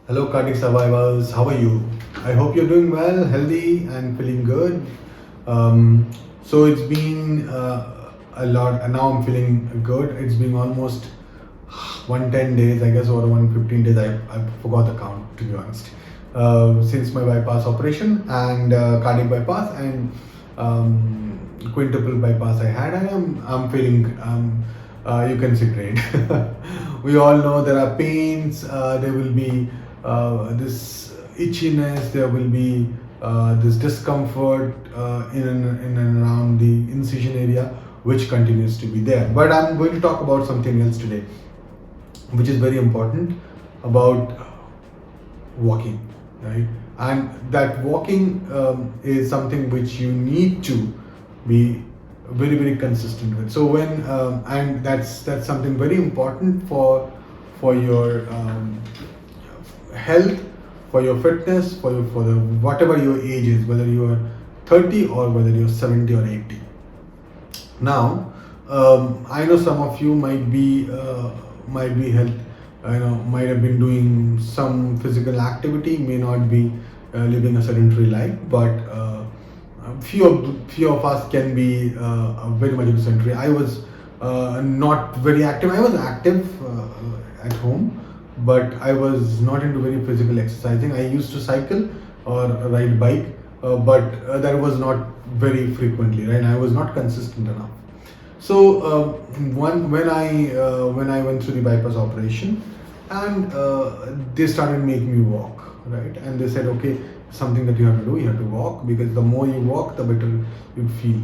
Hello, cardiac survivors. How are you? I hope you're doing well, healthy, and feeling good. So it's been a lot, and now I'm feeling good. It's been almost 110 days, I guess, or 115 days. I forgot the count, to be honest. Since my bypass operation and cardiac bypass and quintuple bypass I had, and I'm feeling you can say great. We all know there are pains. There will be this itchiness. There will be this discomfort in and around the incision area, which continues to be there. But I'm going to talk about something else today, which is very important about walking, right? And that walking is something which you need to be very consistent with. So when and that's something very important for your health, for your fitness, for the whatever your age is, whether you are 30 or whether you're 70 or 80. Now, I know some of you might be health, might have been doing some physical activity, may not be living a sedentary life, but few of us can be very much of a sedentary. I was not very active. I was active at home, but I was not into very physical exercising. I used to cycle or ride bike, but that was not very frequently, right? I was not consistent enough. So when I went through the bypass operation, and they started making me walk, right? And they said, okay, something that you have to do, you have to walk, because the more you walk, the better you feel.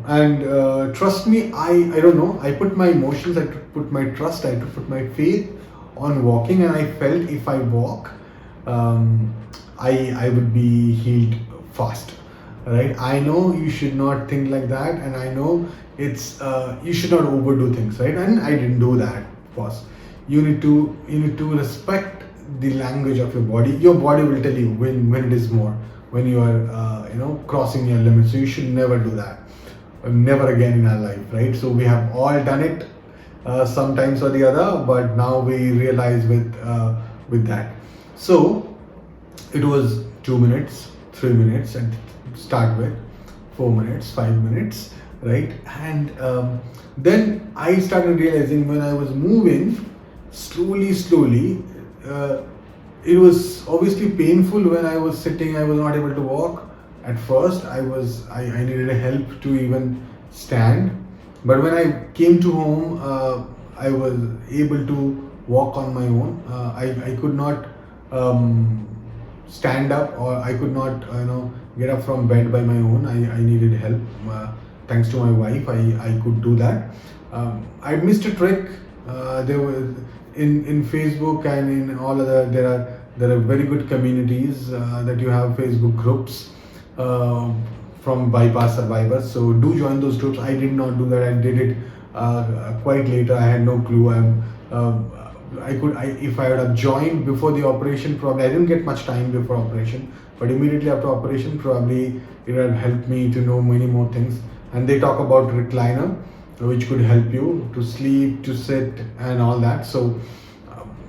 And trust me, I don't know. I put my emotions, I put my trust, I put my faith on walking, and I felt if I walk, I would be healed fast. Right? I know you should not think like that, and I know it's you should not overdo things, right? And I didn't do that, boss. You need to respect the language of your body. Your body will tell you when it is more, when you are crossing your limits. So you should never do that, never again in our life, right? So we have all done it sometimes or the other, but now we realize with that. So it was 2 minutes, 3 minutes, and start with 4 minutes, 5 minutes, right? And then I started realizing when I was moving slowly, it was obviously painful when I was sitting. I was not able to walk at first. I needed help to even stand, but when I came to home, I was able to walk on my own. I could not stand up, or I could not get up from bed by my own. I needed help. Thanks to my wife, I could do that. I missed a trick. There was in Facebook and in all other, there are very good communities that you have Facebook groups from bypass survivors. So do join those groups. I did not do that. I did it quite later. I had no clue. If I would have joined before the operation, probably I didn't get much time before operation, but immediately after operation, probably it would have helped me to know many more things. And they talk about recliner, which could help you to sleep, to sit, and all that. So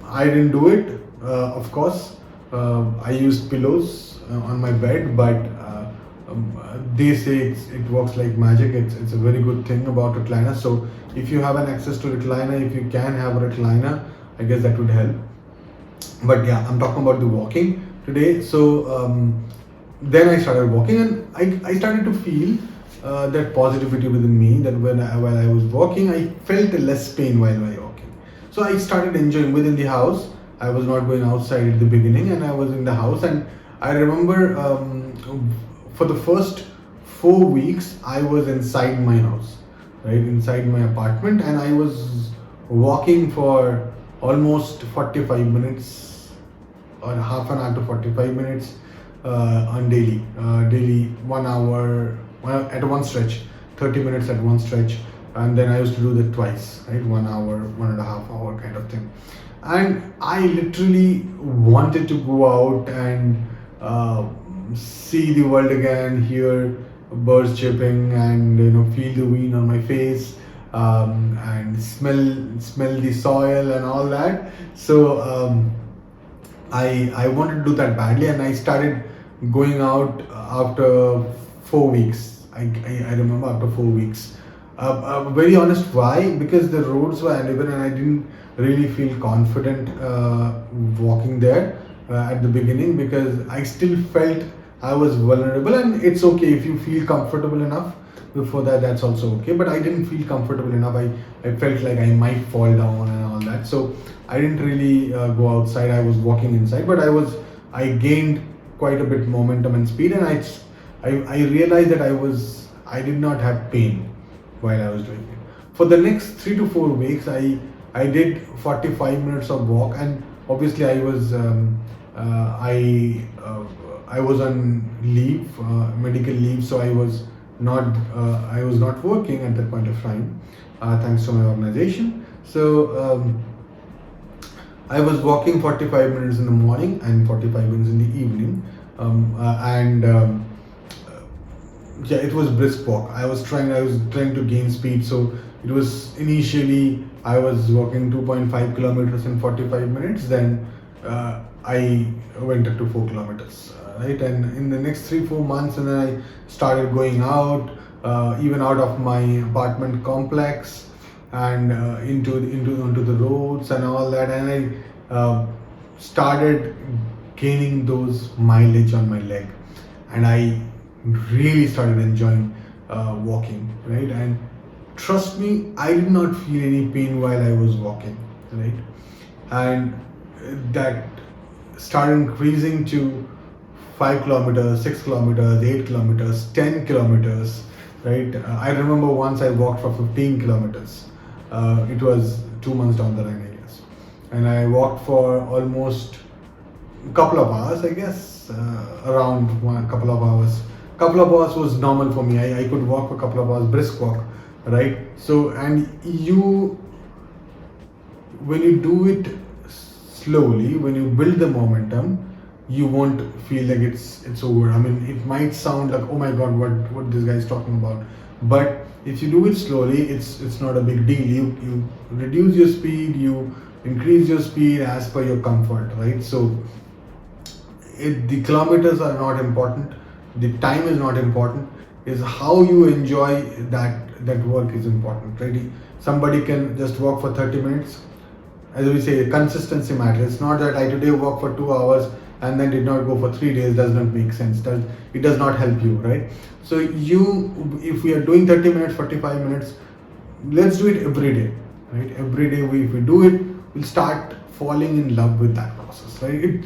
I didn't do it, of course. I used pillows on my bed, but they say it works like magic. It's a very good thing about recliner. So if you have an access to recliner, if you can have a recliner, I guess that would help. But yeah, I'm talking about the walking today. So then I started walking, and I started to feel that positivity within me, that while I was walking, I felt less pain while I was walking. So I started enjoying within the house. I was not going outside at the beginning, and I was in the house. And I remember for the first 4 weeks, I was inside my house, right, inside my apartment, and I was walking for almost 45 minutes or half an hour to 45 minutes on daily 1 hour at one stretch, 30 minutes at one stretch, and then I used to do that twice, right? 1 hour, 1.5 hour kind of thing. And I literally wanted to go out and see the world again, hear birds chirping, and feel the wind on my face, and smell the soil and all that. So I wanted to do that badly, and I started going out after 4 weeks. I remember after 4 weeks. Very honest, why? Because the roads were uneven and I didn't really feel confident walking there at the beginning, because I still felt I was vulnerable. And it's okay if you feel comfortable enough before that, that's also okay. But I didn't feel comfortable enough. I felt like I might fall down and all that. So I didn't really go outside. I was walking inside, but I gained quite a bit momentum and speed, and I realized that I did not have pain while I was doing it. For the next 3 to 4 weeks, I did 45 minutes of walk, and obviously I was on leave, medical leave, so I was not working at that point of time, thanks to my organization. So I was walking 45 minutes in the morning and 45 minutes in the evening, and yeah, it was brisk walk. I was trying to gain speed. So it was initially I was walking 2.5 kilometers in 45 minutes. Then I went up to 4 kilometers, right? And in the next 3-4 months, and then I started going out, even out of my apartment complex, and onto the roads and all that. And I started gaining those mileage on my leg, and I really started enjoying walking, right? And trust me, I did not feel any pain while I was walking, right? And that started increasing to 5 kilometers, 6 kilometers, 8 kilometers, 10 kilometers, right? I remember once I walked for 15 kilometers. It was 2 months down the line, I guess. And I walked for almost a couple of hours, I guess, around couple of hours. Couple of hours was normal for me. I could walk for a couple of hours, brisk walk, right? So, and when you do it slowly, when you build the momentum, you won't feel like it's over. I mean, it might sound like, oh my god, what this guy is talking about, but if you do it slowly, it's not a big deal. You reduce your speed, you increase your speed as per your comfort, right? So the kilometers are not important, the time is not important, is how you enjoy that work is important, right? Somebody can just walk for 30 minutes. As we say, consistency matters. It's not that I today walk for 2 hours and then did not go for 3 days. Does not make sense. It does not help you, right? So if we are doing 30 minutes, 45 minutes, let's do it every day, right? Every day if we do it, we'll start falling in love with that process, right?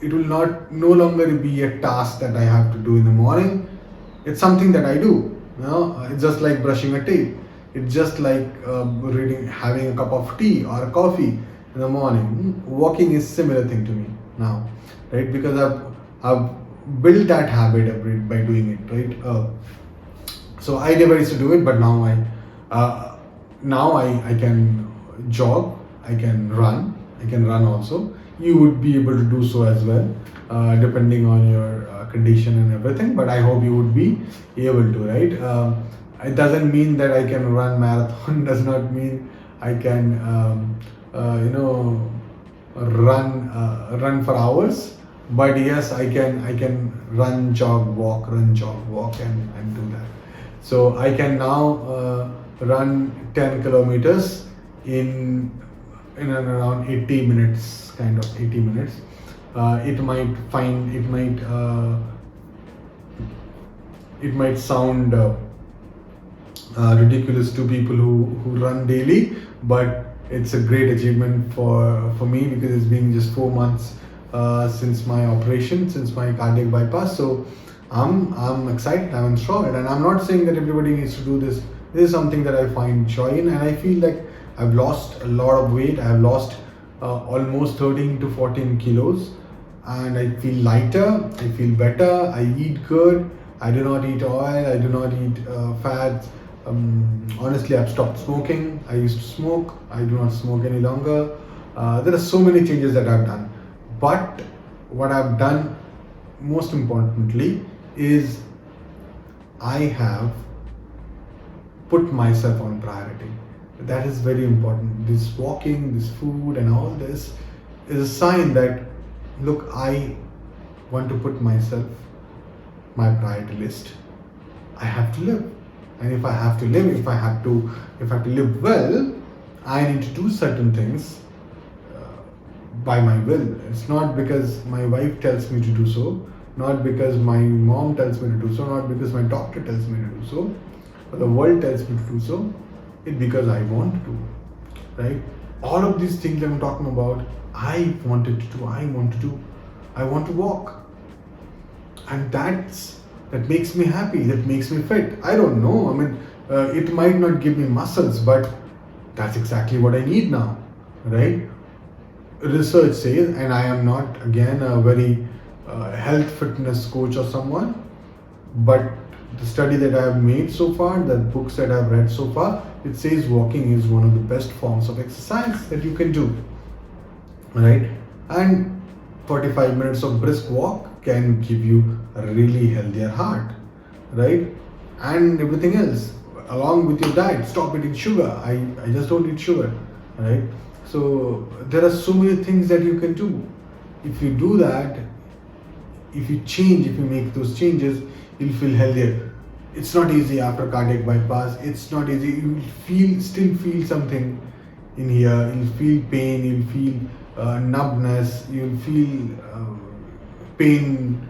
It will no longer be a task that I have to do in the morning. It's something that I do. It's just like brushing a teeth. It's just like having a cup of tea or a coffee in the morning. Walking is similar thing to me now, right? Because I've built that habit by doing it, right? So I never used to do it, but now I can jog, I can run also. You would be able to do so as well, depending on your condition and everything. But I hope you would be able to, right? It doesn't mean that I can run marathon. Does not mean I can, run for hours. But yes, I can run, jog, walk, and do that. So I can now run 10 kilometers in and around 80 minutes, kind of 80 minutes. It might sound ridiculous to people who run daily, but it's a great achievement for me, because it's been just 4 months since my operation, since my cardiac bypass. So I'm excited, I'm enthralled, and I'm not saying that everybody needs to do this. This is something that I find joy in, and I feel like I've lost a lot of weight. I've lost almost 13 to 14 kilos, and I feel lighter, I feel better, I eat good, I do not eat oil, I do not eat fats. Honestly, I've stopped smoking. I used to smoke, I do not smoke any longer. There are so many changes that I've done, but what I've done most importantly is I have put myself on priority. That is very important. This walking, this food, and all this is a sign that look, I want to put myself, my priority list. I have to live. And if I have to live, if I have to live well, I need to do certain things by my will. It's not because my wife tells me to do so, not because my mom tells me to do so, not because my doctor tells me to do so, or the world tells me to do so. It's because I want to, right? All of these things I'm talking about, I wanted to do, I want to do, I want to walk. And that makes me happy, that makes me fit. I don't know, I mean, it might not give me muscles, but that's exactly what I need now, right? Research says, and I am not again a very health fitness coach or someone, but the study that I have made so far, the books that I've read so far, it says walking is one of the best forms of exercise that you can do, right? And 45 minutes of brisk walk can give you a really healthier heart, right? And everything else along with your diet. Stop eating sugar. I just don't eat sugar, right? So there are so many things that you can do. If you do that, if you change, if you make those changes, you'll feel healthier. It's not easy after cardiac bypass. It's not easy. You will still feel something in here. You'll feel pain. You'll feel numbness. You'll feel pain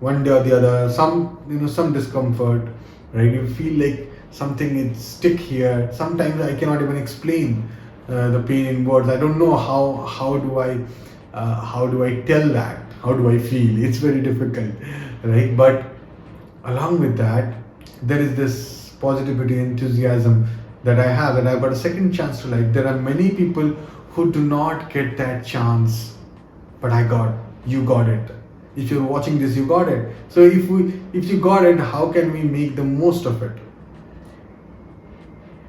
one day or the other. Some discomfort, right? You feel like something is stick here. Sometimes I cannot even explain the pain in words. I don't know how do I tell that? How do I feel? It's very difficult, right? But along with that, there is this positivity, enthusiasm that I have, that I've got a second chance to life. There are many people who do not get that chance, but you got it. If you're watching this, you got it. So if you got it, how can we make the most of it?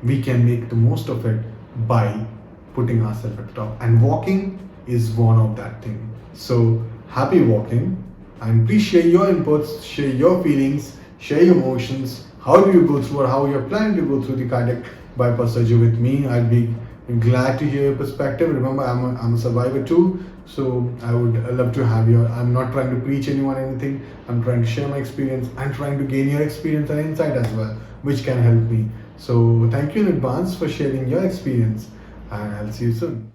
We can make the most of it by putting ourselves at the top, and walking is one of that thing. So happy walking, and please share your inputs, share your feelings, share your emotions. How do you go through, or how you're planning to go through the cardiac bypass surgery with me? I'd be glad to hear your perspective. Remember, I'm a survivor too, so I would love to have your. I'm not trying to preach anyone anything. I'm trying to share my experience. I'm trying to gain your experience and insight as well, which can help me. So thank you in advance for sharing your experience, and I'll see you soon.